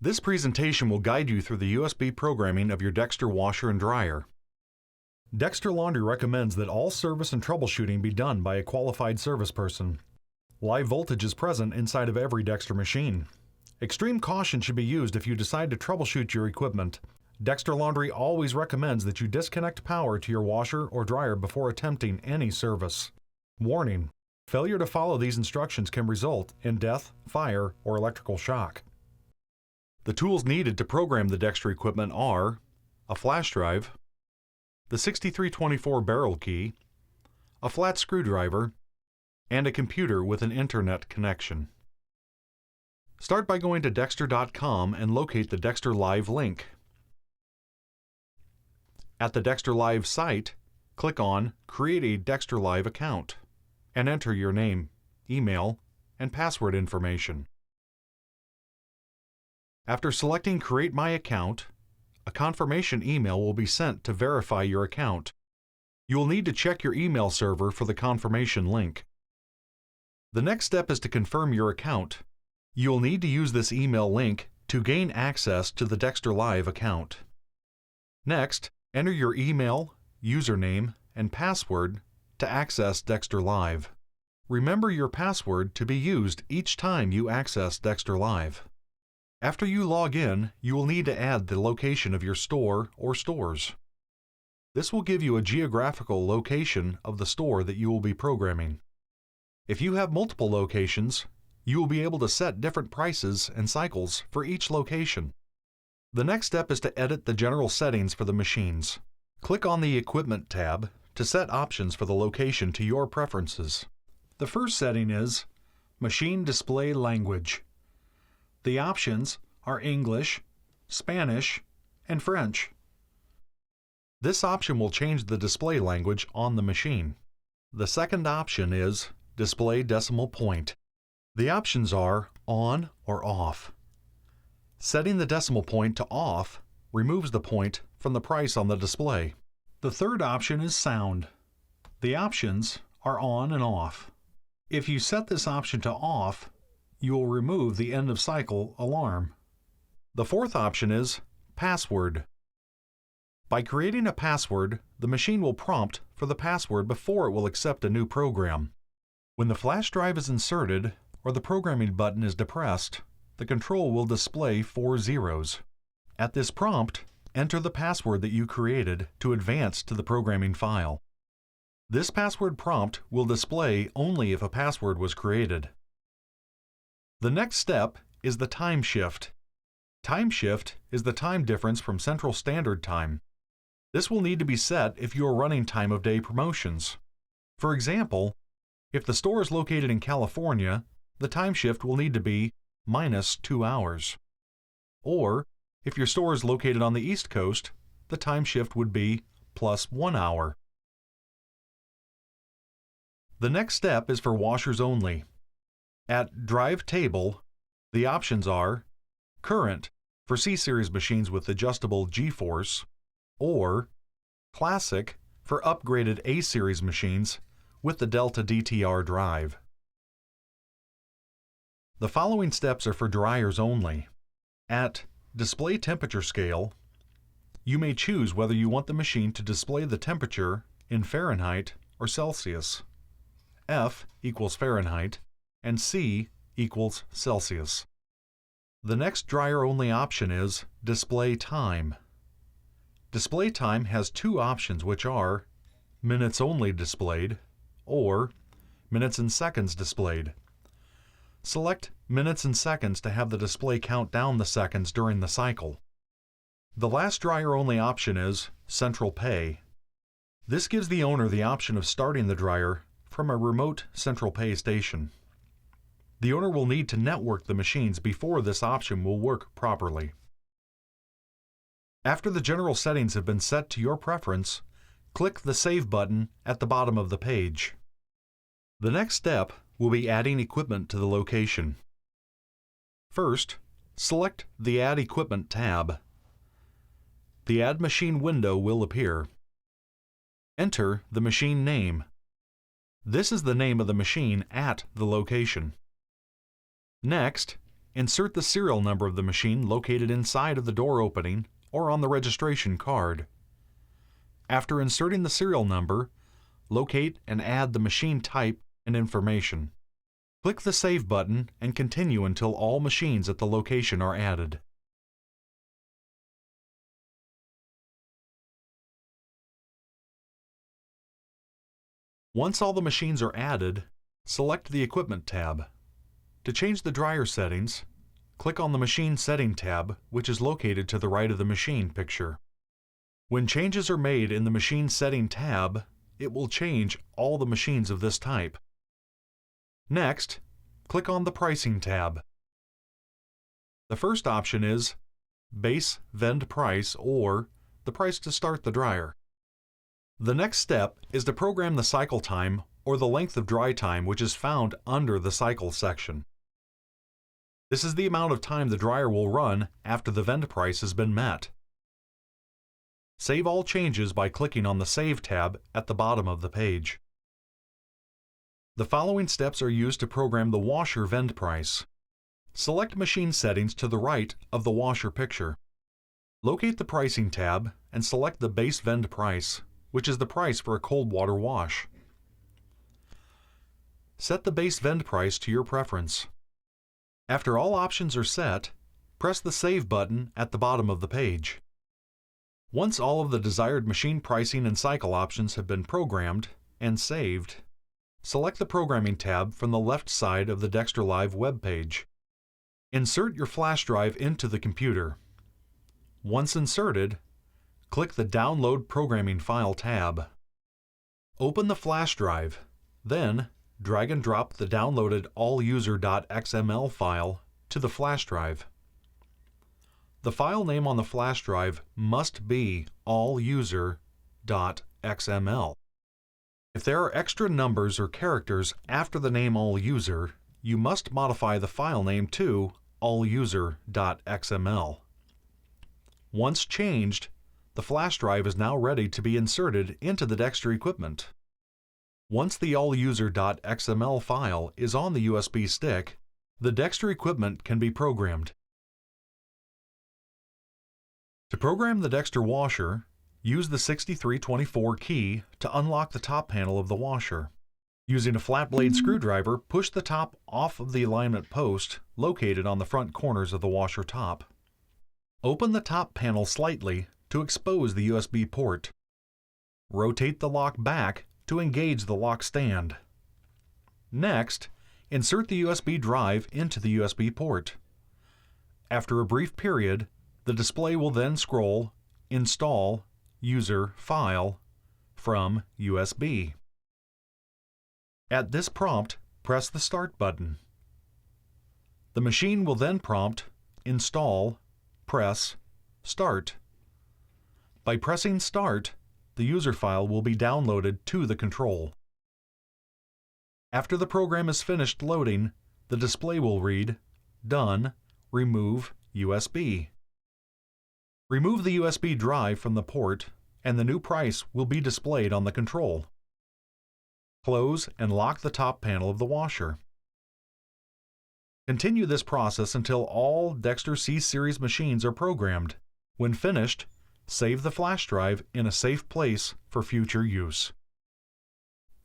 This presentation will guide you through the USB programming of your Dexter washer and dryer. Dexter Laundry recommends that all service and troubleshooting be done by a qualified service person. Live voltage is present inside of every Dexter machine. Extreme caution should be used if you decide to troubleshoot your equipment. Dexter Laundry always recommends that you disconnect power to your washer or dryer before attempting any service. Warning: failure to follow these instructions can result in death, fire, or electrical shock. The tools needed to program the Dexter equipment are a flash drive, the 6324 barrel key, a flat screwdriver, and a computer with an internet connection. Start by going to Dexter.com and locate the DexterLive link. At the DexterLive site, click on Create a DexterLive account and enter your name, email, and password information. After selecting Create My Account, a confirmation email will be sent to verify your account. You will need to check your email server for the confirmation link. The next step is to confirm your account. You will need to use this email link to gain access to the DexterLive account. Next, enter your email, username, and password to access DexterLive. Remember your password to be used each time you access DexterLive. After you log in, you will need to add the location of your store or stores. This will give you a geographical location of the store that you will be programming. If you have multiple locations, you will be able to set different prices and cycles for each location. The next step is to edit the general settings for the machines. Click on the Equipment tab to set options for the location to your preferences. The first setting is Machine Display Language. The options are English, Spanish, and French. This option will change the display language on the machine. The second option is Display Decimal Point. The options are on or off. Setting the decimal point to off removes the point from the price on the display. The third option is sound. The options are on and off. If you set this option to off, you will remove the end of cycle alarm. The fourth option is password. By creating a password, the machine will prompt for the password before it will accept a new program. When the flash drive is inserted or the programming button is depressed, the control will display 4 zeros. At this prompt, enter the password that you created to advance to the programming file. This password prompt will display only if a password was created. The next step is the time shift. Time shift is the time difference from Central Standard Time. This will need to be set if you are running time of day promotions. For example, if the store is located in California, the time shift will need to be -2 hours. Or, if your store is located on the East Coast, the time shift would be +1 hour. The next step is for washers only. At Drive Table, the options are Current for C-Series machines with adjustable G-force, or Classic for upgraded A-Series machines with the Delta DTR drive. The following steps are for dryers only. At Display Temperature Scale, you may choose whether you want the machine to display the temperature in Fahrenheit or Celsius. F equals Fahrenheit and C equals Celsius. The next dryer-only option is Display Time. Display Time has two options, which are Minutes Only Displayed or Minutes and Seconds Displayed. Select Minutes and Seconds to have the display count down the seconds during the cycle. The last dryer-only option is Central Pay. This gives the owner the option of starting the dryer from a remote central pay station. The owner will need to network the machines before this option will work properly. After the general settings have been set to your preference, click the Save button at the bottom of the page. The next step will be adding equipment to the location. First, select the Add Equipment tab. The Add Machine window will appear. Enter the machine name. This is the name of the machine at the location. Next, insert the serial number of the machine located inside of the door opening or on the registration card. After inserting the serial number, locate and add the machine type and information. Click the Save button and continue until all machines at the location are added. Once all the machines are added, select the Equipment tab. To change the dryer settings, click on the Machine Setting tab, which is located to the right of the machine picture. When changes are made in the Machine Setting tab, it will change all the machines of this type. Next, click on the Pricing tab. The first option is Base Vend Price, or the price to start the dryer. The next step is to program the cycle time or the length of dry time, which is found under the Cycle section. This is the amount of time the dryer will run after the vend price has been met. Save all changes by clicking on the Save tab at the bottom of the page. The following steps are used to program the washer vend price. Select Machine Settings to the right of the washer picture. Locate the Pricing tab and select the Base Vend Price, which is the price for a cold water wash. Set the base vend price to your preference. After all options are set, press the Save button at the bottom of the page. Once all of the desired machine pricing and cycle options have been programmed and saved, select the Programming tab from the left side of the DexterLive web page. Insert your flash drive into the computer. Once inserted, click the Download Programming File tab. Open the flash drive, then drag and drop the downloaded alluser.xml file to the flash drive. The file name on the flash drive must be alluser.xml. If there are extra numbers or characters after the name alluser, you must modify the file name to alluser.xml. Once changed, the flash drive is now ready to be inserted into the Dexter equipment. Once the alluser.xml file is on the USB stick, the Dexter equipment can be programmed. To program the Dexter washer, use the 6324 key to unlock the top panel of the washer. Using a flat blade screwdriver, push the top off of the alignment post located on the front corners of the washer top. Open the top panel slightly to expose the USB port. Rotate the lock back to engage the lock stand. Next, insert the USB drive into the USB port. After a brief period, the display will then scroll Install User File from USB. At this prompt, press the Start button. The machine will then prompt Install, press Start. By pressing Start, the user file will be downloaded to the control. After the program is finished loading, the display will read, Done, remove USB. Remove the USB drive from the port and the new price will be displayed on the control. Close and lock the top panel of the washer. Continue this process until all Dexter C-Series machines are programmed. When finished, save the flash drive in a safe place for future use.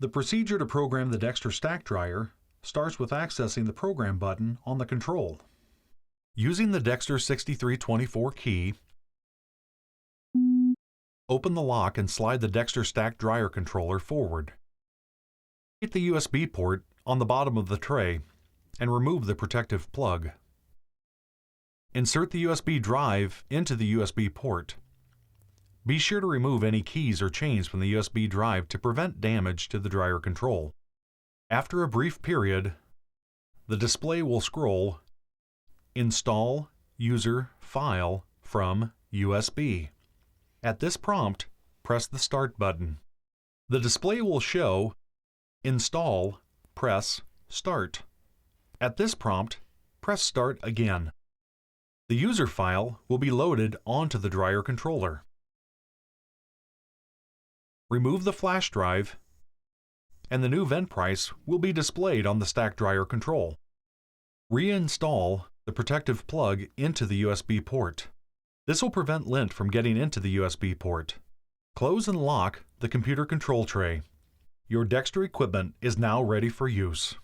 The procedure to program the Dexter stack dryer starts with accessing the Program button on the control. Using the Dexter 6324 key, open the lock and slide the Dexter stack dryer controller forward. Hit the USB port on the bottom of the tray and remove the protective plug. Insert the USB drive into the USB port. Be sure to remove any keys or chains from the USB drive to prevent damage to the dryer control. After a brief period, the display will scroll Install User File from USB. At this prompt, press the Start button. The display will show Install, press Start. At this prompt, press Start again. The user file will be loaded onto the dryer controller. Remove the flash drive, and the new vent price will be displayed on the stack dryer control. Reinstall the protective plug into the USB port. This will prevent lint from getting into the USB port. Close and lock the computer control tray. Your Dexter equipment is now ready for use.